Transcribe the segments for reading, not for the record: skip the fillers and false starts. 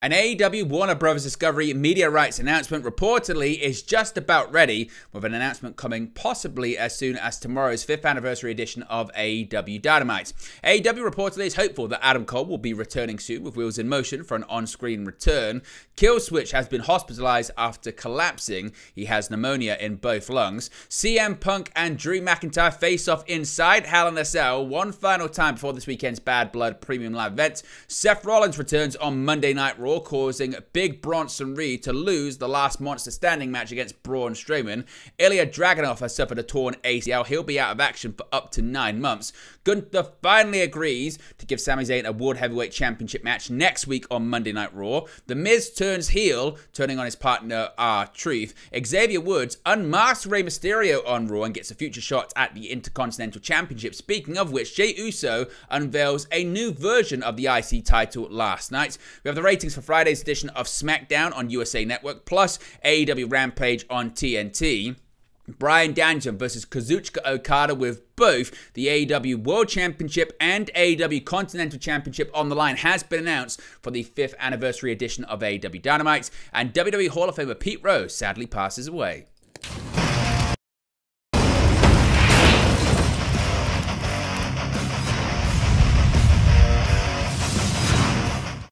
An AEW Warner Bros. Discovery media rights announcement reportedly is just about ready, with an announcement coming possibly as soon as tomorrow's 5th anniversary edition of AEW Dynamite. AEW reportedly is hopeful that Adam Cole will be returning soon with wheels in motion for an on-screen return. Killswitch has been hospitalized after collapsing. He has pneumonia in both lungs. CM Punk and Drew McIntyre face off inside Hell in a Cell one final time before this weekend's Bad Blood Premium Live event. Seth Rollins returns on Monday Night Raw, causing Big Bronson Reed to lose the last Monster Standing match against Braun Strowman. Ilya Dragunov has suffered a torn ACL. He'll be out of action for up to 9 months. Gunther finally agrees to give Sami Zayn a World Heavyweight Championship match next week on Monday Night Raw. The Miz turns heel, turning on his partner R-Truth. Xavier Woods unmasks Rey Mysterio on Raw and gets a future shot at the Intercontinental Championship. Speaking of which, Jey Uso unveils a new version of the IC title last night. We have the ratings for Friday's edition of SmackDown on USA Network, plus AEW Rampage on TNT. Bryan Danielson versus Kazuchika Okada, with both the AEW World Championship and AEW Continental Championship on the line, has been announced for the 5th anniversary edition of AEW Dynamite, and WWE Hall of Famer Pete Rose sadly passes away.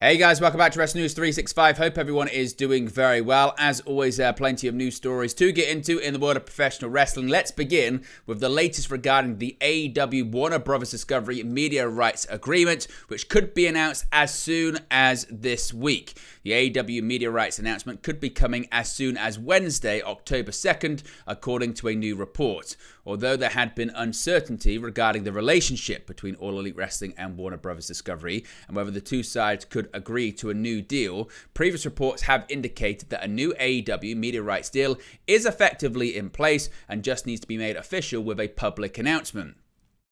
Hey guys, welcome back to Wrestling News 365. Hope everyone is doing very well. As always, plenty of news stories to get into in the world of professional wrestling. Let's begin with the latest regarding the AEW Warner Bros. Discovery media rights agreement, which could be announced as soon as this week. The AEW media rights announcement could be coming as soon as Wednesday, October 2nd, according to a new report. Although there had been uncertainty regarding the relationship between All Elite Wrestling and Warner Bros. Discovery and whether the two sides could agree to a new deal, previous reports have indicated that a new AEW media rights deal is effectively in place and just needs to be made official with a public announcement.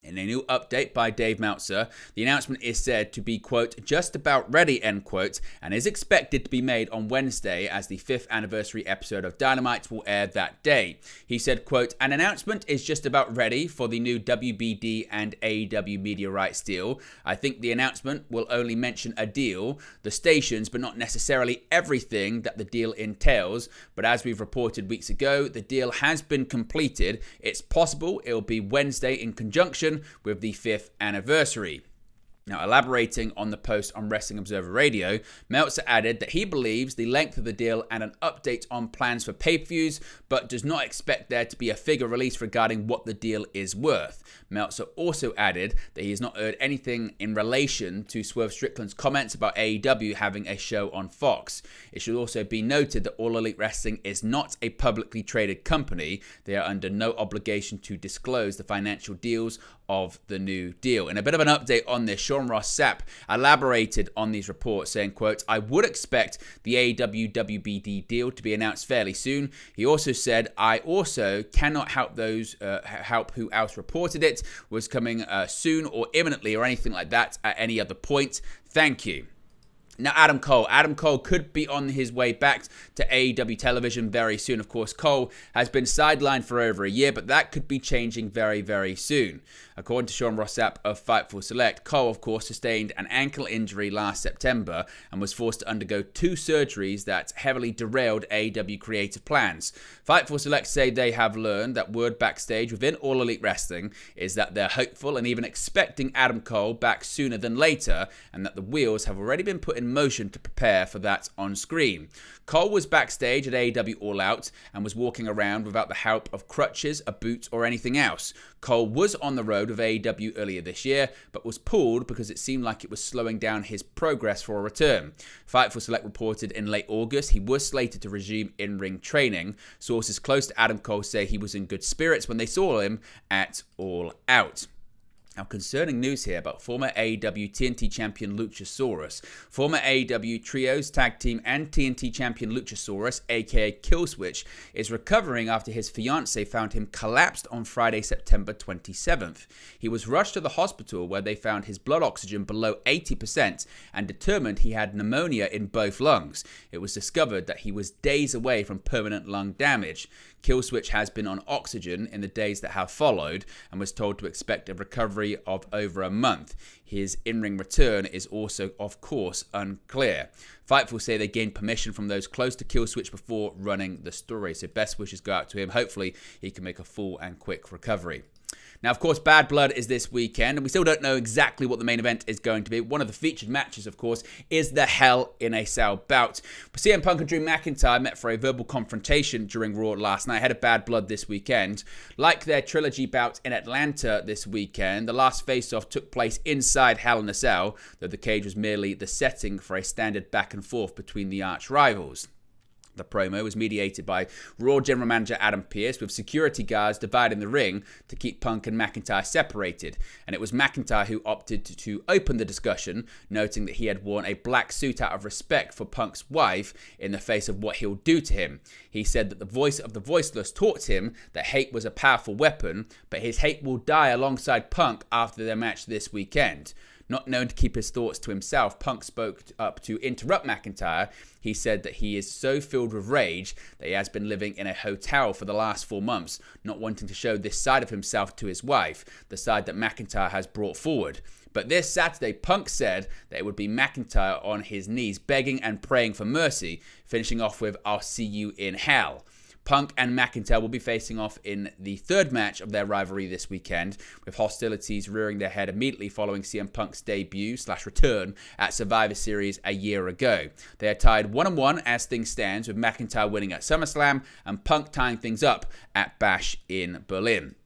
In a new update by Dave Meltzer, the announcement is said to be, quote, just about ready, end quote, and is expected to be made on Wednesday, as the 5th anniversary episode of Dynamite will air that day. He said, quote, an announcement is just about ready for the new WBD and AEW media rights deal. I think the announcement will only mention a deal, the stations, but not necessarily everything that the deal entails. But as we've reported weeks ago, the deal has been completed. It's possible it'll be Wednesday in conjunction with the 5th anniversary. Now, elaborating on the post on Wrestling Observer Radio, Meltzer added that he believes the length of the deal and an update on plans for pay-per-views, but does not expect there to be a figure released regarding what the deal is worth. Meltzer also added that he has not heard anything in relation to Swerve Strickland's comments about AEW having a show on Fox. It should also be noted that All Elite Wrestling is not a publicly traded company. They are under no obligation to disclose the financial deals of the new deal. In a bit of an update on this, Sean Ross Sapp elaborated on these reports, saying, quote, I would expect the AEW WBD deal to be announced fairly soon. He also said, I also cannot help those help who else reported it was coming soon or imminently or anything like that at any other point. Thank you. Now, Adam Cole could be on his way back to AEW television very soon. Of course, Cole has been sidelined for over a year, but that could be changing very, very soon. According to Sean Ross Sapp of Fightful Select, Cole, of course, sustained an ankle injury last September and was forced to undergo 2 surgeries that heavily derailed AEW creative plans. Fightful Select say they have learned that word backstage within All Elite Wrestling is that they're hopeful and even expecting Adam Cole back sooner than later, and that the wheels have already been put in motion to prepare for that on screen. Cole was backstage at AEW All Out and was walking around without the help of crutches, a boot, or anything else. Cole was on the road with AEW earlier this year, but was pulled because it seemed like it was slowing down his progress for a return. Fightful Select reported in late August he was slated to resume in-ring training. Sources close to Adam Cole say he was in good spirits when they saw him at All Out. Now, concerning news here about former AEW TNT champion Luchasaurus. Former AEW Trios, Tag Team, and TNT champion Luchasaurus, aka Killswitch, is recovering after his fiancée found him collapsed on Friday, September 27th. He was rushed to the hospital where they found his blood oxygen below 80% and determined he had pneumonia in both lungs. It was discovered that he was days away from permanent lung damage. Killswitch has been on oxygen in the days that have followed and was told to expect a recovery injury of over a month. His in-ring return is also, of course, unclear. Fightful say they gained permission from those close to Killswitch before running the story, so best wishes go out to him. Hopefully, he can make a full and quick recovery. Now, of course, Bad Blood is this weekend, and we still don't know exactly what the main event is going to be. One of the featured matches, of course, is the Hell in a Cell bout. But CM Punk and Drew McIntyre met for a verbal confrontation during Raw last night, ahead of Bad Blood this weekend. Like their trilogy bout in Atlanta this weekend, the last face-off took place inside Hell in a Cell, though the cage was merely the setting for a standard back and forth between the arch rivals. The promo was mediated by Raw General Manager Adam Pearce, with security guards dividing the ring to keep Punk and McIntyre separated. And it was McIntyre who opted to open the discussion, noting that he had worn a black suit out of respect for Punk's wife in the face of what he'll do to him. He said that the voice of the voiceless taught him that hate was a powerful weapon, but his hate will die alongside Punk after their match this weekend. Not known to keep his thoughts to himself, Punk spoke up to interrupt McIntyre. He said that he is so filled with rage that he has been living in a hotel for the last 4 months, not wanting to show this side of himself to his wife, the side that McIntyre has brought forward. But this Saturday, Punk said that it would be McIntyre on his knees, begging and praying for mercy, finishing off with, "I'll see you in hell." Punk and McIntyre will be facing off in the third match of their rivalry this weekend, with hostilities rearing their head immediately following CM Punk's debut/return at Survivor Series a year ago. They are tied 1-1 as things stand, with McIntyre winning at SummerSlam and Punk tying things up at Bash in Berlin.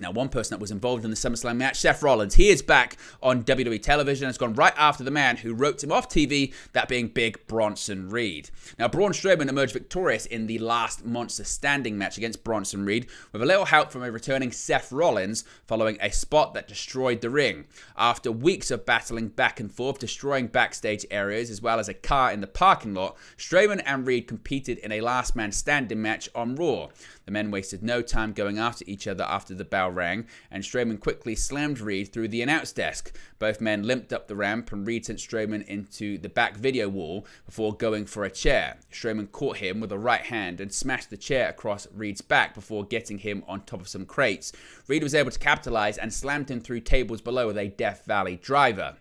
Now, one person that was involved in the SummerSlam match, Seth Rollins, he is back on WWE television and has gone right after the man who wrote him off TV, that being Big Bronson Reed. Now, Braun Strowman emerged victorious in the last Monster Standing match against Bronson Reed, with a little help from a returning Seth Rollins following a spot that destroyed the ring. After weeks of battling back and forth, destroying backstage areas as well as a car in the parking lot, Strowman and Reed competed in a last man standing match on Raw. The men wasted no time going after each other after the bell rang, and Strowman quickly slammed Reed through the announce desk. Both men limped up the ramp, and Reed sent Strowman into the back video wall before going for a chair. Strowman caught him with a right hand and smashed the chair across Reed's back before getting him on top of some crates. Reed was able to capitalize and slammed him through tables below with a Death Valley driver.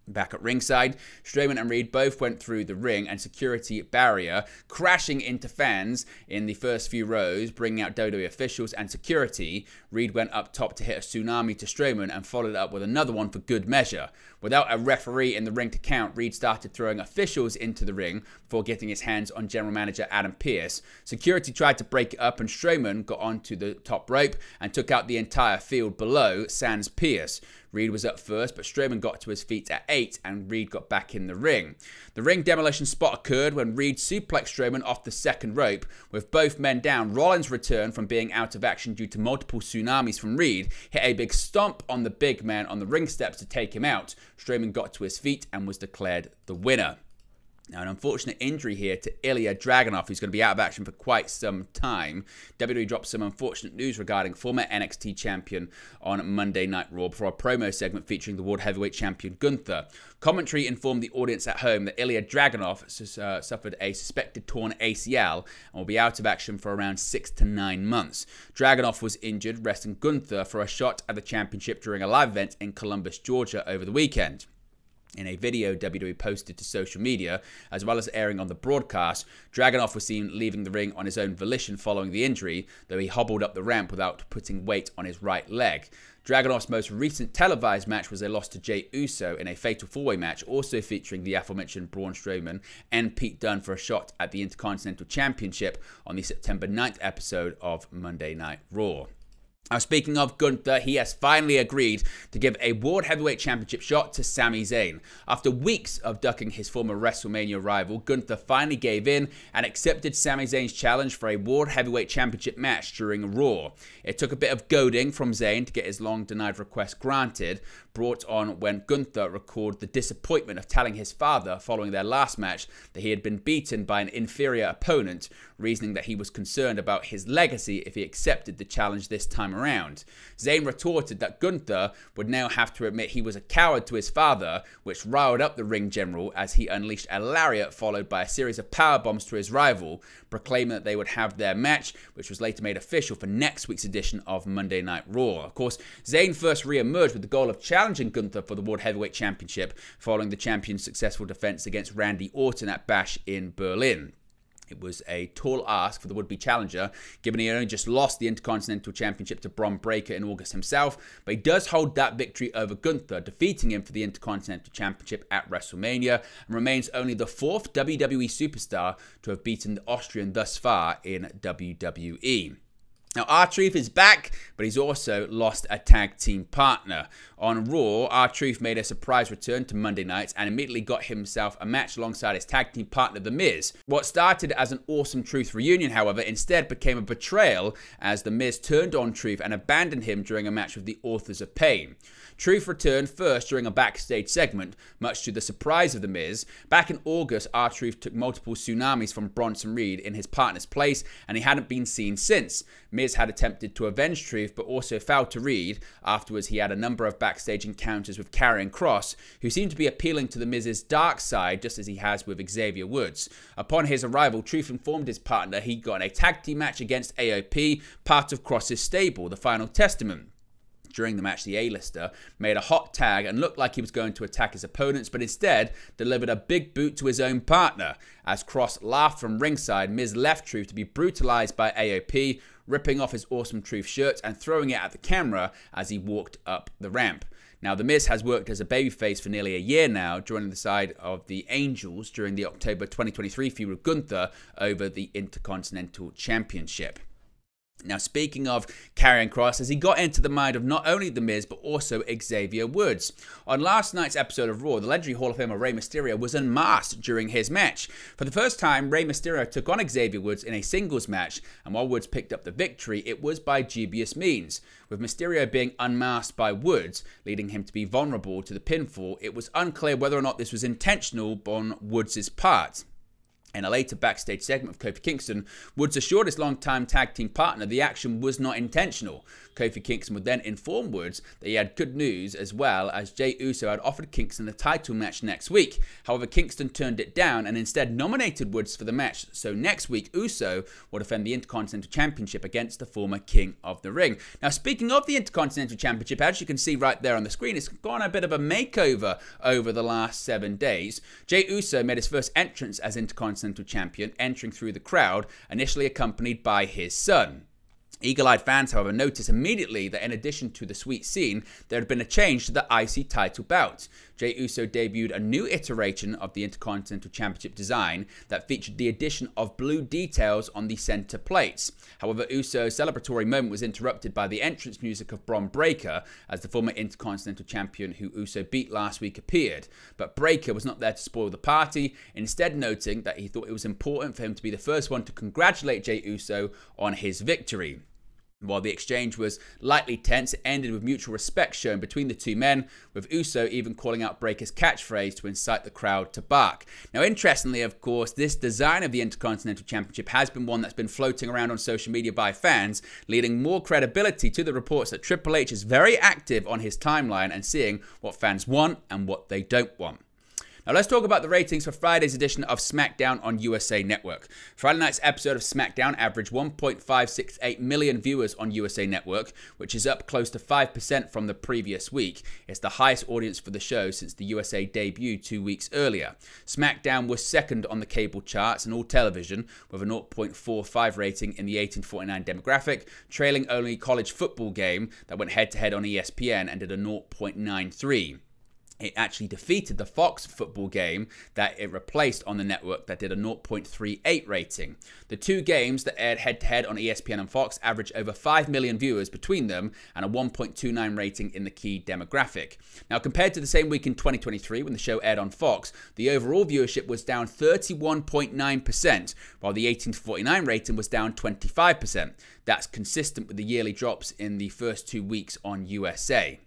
Back at ringside, Strowman and Reed both went through the ring and security barrier, crashing into fans in the first few rows, bringing out WWE officials and security. Reed went up top to hit a tsunami to Strowman and followed up with another one for good measure. Without a referee in the ring to count, Reed started throwing officials into the ring before getting his hands on General Manager Adam Pearce. Security tried to break it up, and Strowman got onto the top rope and took out the entire field below, sans Pearce. Reed was up first, but Strowman got to his feet at 8, and Reed got back in the ring. The ring demolition spot occurred when Reed suplexed Strowman off the second rope. With both men down, Rollins returned from being out of action due to multiple tsunamis from Reed, hit a big stomp on the big man on the ring steps to take him out. Strowman got to his feet and was declared the winner. Now, an unfortunate injury here to Ilya Dragunov, who's going to be out of action for quite some time. WWE dropped some unfortunate news regarding former NXT champion on Monday Night Raw before a promo segment featuring the World Heavyweight Champion Gunther. Commentary informed the audience at home that Ilya Dragunov suffered a suspected torn ACL and will be out of action for around 6 to 9 months. Dragunov was injured, resting Gunther for a shot at the championship during a live event in Columbus, Georgia over the weekend. In a video WWE posted to social media, as well as airing on the broadcast, Dragunov was seen leaving the ring on his own volition following the injury, though he hobbled up the ramp without putting weight on his right leg. Dragunov's most recent televised match was a loss to Jey Uso in a fatal four-way match, also featuring the aforementioned Braun Strowman and Pete Dunne for a shot at the Intercontinental Championship on the September 9th episode of Monday Night Raw. Now, speaking of Gunther, he has finally agreed to give a World Heavyweight Championship shot to Sami Zayn. After weeks of ducking his former WrestleMania rival, Gunther finally gave in and accepted Sami Zayn's challenge for a World Heavyweight Championship match during Raw. It took a bit of goading from Zayn to get his long-denied request granted, brought on when Gunther recalled the disappointment of telling his father following their last match that he had been beaten by an inferior opponent, reasoning that he was concerned about his legacy if he accepted the challenge this time time around. Zayn retorted that Gunther would now have to admit he was a coward to his father, which riled up the ring general as he unleashed a lariat followed by a series of powerbombs to his rival, proclaiming that they would have their match, which was later made official for next week's edition of Monday Night Raw. Of course, Zayn first re-emerged with the goal of challenging Gunther for the World Heavyweight Championship following the champion's successful defense against Randy Orton at Bash in Berlin. It was a tall ask for the would-be challenger, given he had only just lost the Intercontinental Championship to Bron Breakker in August himself, but he does hold that victory over Gunther, defeating him for the Intercontinental Championship at WrestleMania, and remains only the 4th WWE superstar to have beaten the Austrian thus far in WWE. Now, R-Truth is back, but he's also lost a tag team partner. On Raw, R-Truth made a surprise return to Monday nights and immediately got himself a match alongside his tag team partner, The Miz. What started as an awesome Truth reunion, however, instead became a betrayal as The Miz turned on Truth and abandoned him during a match with the Authors of Pain. Truth returned first during a backstage segment, much to the surprise of The Miz. Back in August, R-Truth took multiple tsunamis from Bronson Reed in his partner's place, and he hadn't been seen since. Miz had attempted to avenge Truth, but also fell to Reed. Afterwards, he had a number of backstage encounters with Karrion Kross, who seemed to be appealing to The Miz's dark side, just as he has with Xavier Woods. Upon his arrival, Truth informed his partner he got in a tag team match against AOP, part of Kross's stable, The Final Testament. During the match, the A-lister made a hot tag and looked like he was going to attack his opponents, but instead delivered a big boot to his own partner. As Kross laughed from ringside, Miz left Truth to be brutalized by AOP, ripping off his Awesome Truth shirt and throwing it at the camera as he walked up the ramp. Now, The Miz has worked as a babyface for nearly a year now, joining the side of the Angels during the October 2023 feud with Gunther over the Intercontinental Championship. Now, speaking of Karrion Kross, as he got into the mind of not only The Miz, but also Xavier Woods. On last night's episode of Raw, the legendary Hall of Famer Rey Mysterio was unmasked during his match. For the first time, Rey Mysterio took on Xavier Woods in a singles match, and while Woods picked up the victory, it was by dubious means. With Mysterio being unmasked by Woods, leading him to be vulnerable to the pinfall, it was unclear whether or not this was intentional on Woods' part. In a later backstage segment with Kofi Kingston, Woods assured his longtime tag team partner the action was not intentional. Kofi Kingston would then inform Woods that he had good news, as well as Jey Uso had offered Kingston the title match next week. However, Kingston turned it down and instead nominated Woods for the match. So next week, Uso will defend the Intercontinental Championship against the former King of the Ring. Now, speaking of the Intercontinental Championship, as you can see right there on the screen, it's gone a bit of a makeover over the last 7 days. Jey Uso made his first entrance as Intercontinental Champion, entering through the crowd, initially accompanied by his son. Eagle-eyed fans, however, noticed immediately that in addition to the sweet scene, there had been a change to the IC title belt. Jey Uso debuted a new iteration of the Intercontinental Championship design that featured the addition of blue details on the center plates. However, Uso's celebratory moment was interrupted by the entrance music of Bron Breakker as the former Intercontinental Champion who Uso beat last week appeared. But Breakker was not there to spoil the party, instead noting that he thought it was important for him to be the first one to congratulate Jey Uso on his victory. While the exchange was lightly tense, it ended with mutual respect shown between the two men, with Uso even calling out Breakker's catchphrase to incite the crowd to bark. Now, interestingly, of course, this design of the Intercontinental Championship has been one that's been floating around on social media by fans, leading more credibility to the reports that Triple H is very active on his timeline and seeing what fans want and what they don't want. Now let's talk about the ratings for Friday's edition of SmackDown on USA Network. Friday night's episode of SmackDown averaged 1.568 million viewers on USA Network, which is up close to 5% from the previous week. It's the highest audience for the show since the USA debuted 2 weeks earlier. SmackDown was second on the cable charts and all television, with a 0.45 rating in the 18-49 demographic, trailing only College Football Game that went head-to-head on ESPN and did a 0.93. It actually defeated the Fox Football Game that it replaced on the network that did a 0.38 rating. The two games that aired head-to-head on ESPN and Fox averaged over 5 million viewers between them and a 1.29 rating in the key demographic. Now, compared to the same week in 2023 when the show aired on Fox, the overall viewership was down 31.9%, while the 18-49 rating was down 25%. That's consistent with the yearly drops in the first 2 weeks on USA.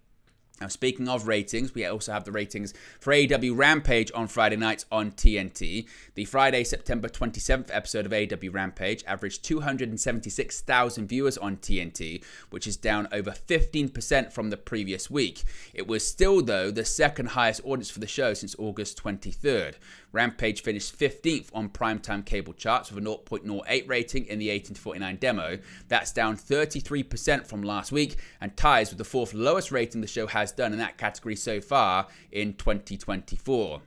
Now, speaking of ratings, we also have the ratings for AEW Rampage on Friday nights on TNT. The Friday, September 27th episode of AEW Rampage averaged 276,000 viewers on TNT, which is down over 15% from the previous week. It was still, though, the second highest audience for the show since August 23rd. Rampage finished 15th on primetime cable charts with a 0.08 rating in the 18 to 49 demo. That's down 33% from last week and ties with the fourth lowest rating the show has done in that category so far in 2024.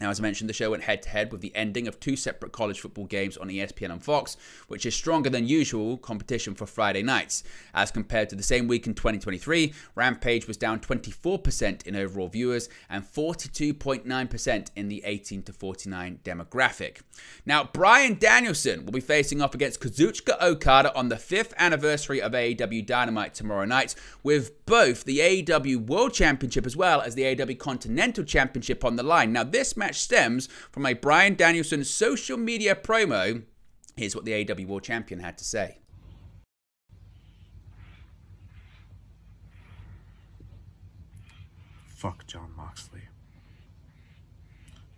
Now, as I mentioned, the show went head-to-head with the ending of two separate college football games on ESPN and Fox, which is stronger than usual competition for Friday nights. As compared to the same week in 2023, Rampage was down 24% in overall viewers and 42.9% in the 18 to 49 demographic. Now, Bryan Danielson will be facing off against Kazuchika Okada on the 5th anniversary of AEW Dynamite tomorrow night, with both the AEW World Championship as well as the AEW Continental Championship on the line. Now, this match stems from a Bryan Danielson social media promo. Here's what the AEW World Champion had to say. Fuck Jon Moxley.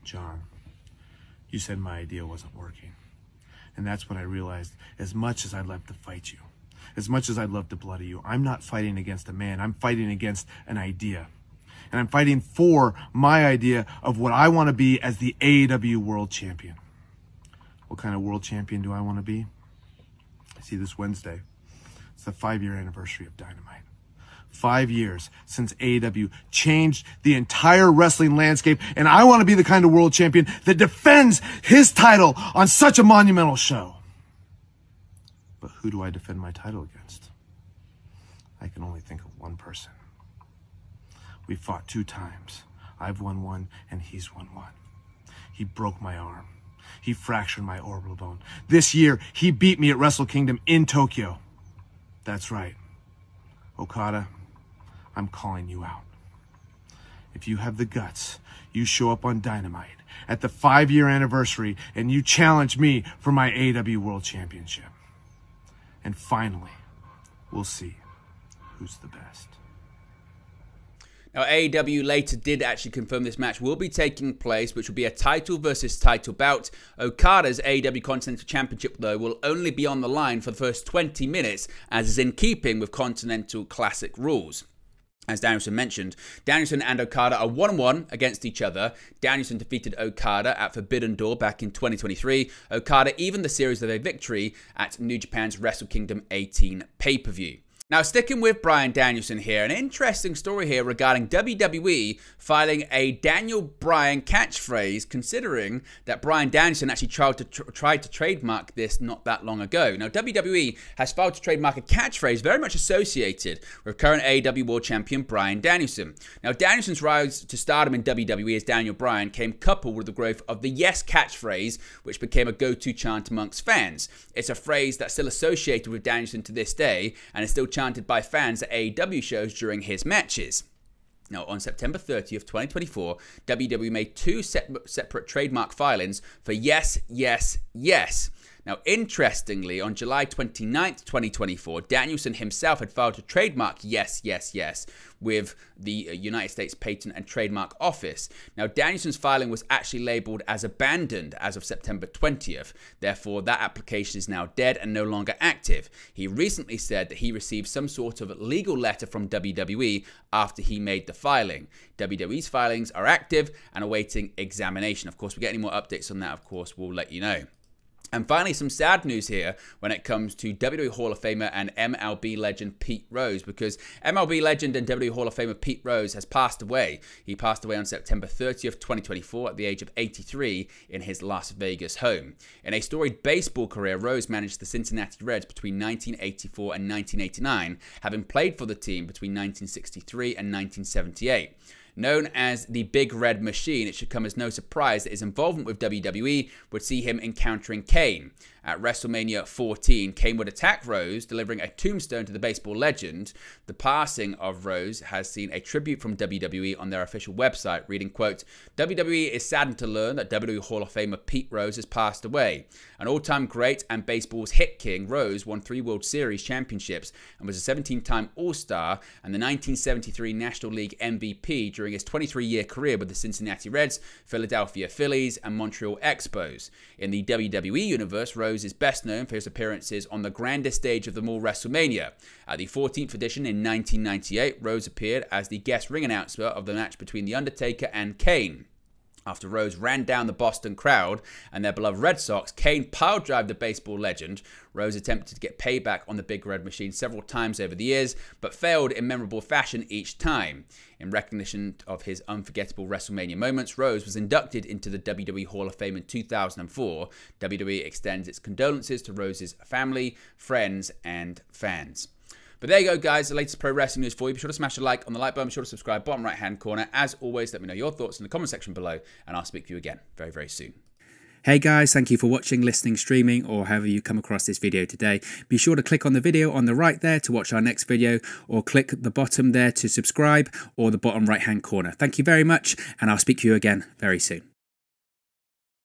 John, you said my idea wasn't working. And that's when I realized, as much as I'd love to fight you, as much as I'd love to bloody you, I'm not fighting against a man. I'm fighting against an idea. And I'm fighting for my idea of what I want to be as the AEW World Champion. What kind of World Champion do I want to be? See, this Wednesday, it's the 5-year anniversary of Dynamite. 5 years since AEW changed the entire wrestling landscape, and I want to be the kind of World Champion that defends his title on such a monumental show. But who do I defend my title against? I can only think of one person. We fought 2 times. I've won 1 and he's won 1. He broke my arm. He fractured my orbital bone. This year, he beat me at Wrestle Kingdom in Tokyo. That's right. Okada, I'm calling you out. If you have the guts, you show up on Dynamite at the 5-year anniversary and you challenge me for my AEW World Championship. And finally, we'll see who's the best. Now, AEW later did actually confirm this match will be taking place, which will be a title versus title bout. Okada's AEW Continental Championship, though, will only be on the line for the first 20 minutes, as is in keeping with Continental Classic rules. As Danielson mentioned, Danielson and Okada are 1-1 against each other. Danielson defeated Okada at Forbidden Door back in 2023. Okada evened the series with a victory at New Japan's Wrestle Kingdom 18 pay-per-view. Now, sticking with Bryan Danielson here, an interesting story here regarding WWE filing a Daniel Bryan catchphrase, considering that Bryan Danielson actually tried to trademark this not that long ago. Now, WWE has filed to trademark a catchphrase very much associated with current AEW World Champion Bryan Danielson. Now, Danielson's rise to stardom in WWE as Daniel Bryan came coupled with the growth of the Yes catchphrase, which became a go-to chant amongst fans. It's a phrase that's still associated with Danielson to this day, and is still chanted by fans at AEW shows during his matches. Now, on September 30th, 2024, WWE made 2 separate trademark filings for Yes, Yes, Yes. Now, interestingly, on July 29th, 2024, Danielson himself had filed to trademark Yes, Yes, Yes with the United States Patent and Trademark Office. Now, Danielson's filing was actually labeled as abandoned as of September 20th. Therefore, that application is now dead and no longer active. He recently said that he received some sort of legal letter from WWE after he made the filing. WWE's filings are active and awaiting examination. Of course, if we get any more updates on that, of course, we'll let you know. And finally, some sad news here when it comes to WWE Hall of Famer and MLB legend Pete Rose, because MLB legend and WWE Hall of Famer Pete Rose has passed away. He passed away on September 30th, 2024 at the age of 83 in his Las Vegas home. In a storied baseball career, Rose managed the Cincinnati Reds between 1984 and 1989, having played for the team between 1963 and 1978. Known as the Big Red Machine, it should come as no surprise that his involvement with WWE would see him encountering Kane. At WrestleMania 14, Kane would attack Rose, delivering a tombstone to the baseball legend. The passing of Rose has seen a tribute from WWE on their official website, reading, quote, WWE is saddened to learn that WWE Hall of Famer Pete Rose has passed away. An all-time great and baseball's hit king, Rose won 3 World Series championships and was a 17-time All-Star and the 1973 National League MVP during his 23-year career with the Cincinnati Reds, Philadelphia Phillies, and Montreal Expos. In the WWE universe, Rose is best known for his appearances on the grandest stage of them all, WrestleMania. At the 14th edition in 1998, Rose appeared as the guest ring announcer of the match between The Undertaker and Kane. After Rose ran down the Boston crowd and their beloved Red Sox, Kane pile-drived the baseball legend. Rose attempted to get payback on the Big Red Machine several times over the years, but failed in memorable fashion each time. In recognition of his unforgettable WrestleMania moments, Rose was inducted into the WWE Hall of Fame in 2004. WWE extends its condolences to Rose's family, friends, and fans. But there you go, guys, the latest pro wrestling news for you. Be sure to smash a like on the like button. Be sure to subscribe, bottom right-hand corner. As always, let me know your thoughts in the comment section below, and I'll speak to you again very, very soon. Hey guys, thank you for watching, listening, streaming, or however you come across this video today. Be sure to click on the video on the right there to watch our next video, or click the bottom there to subscribe, or the bottom right-hand corner. Thank you very much, and I'll speak to you again very soon.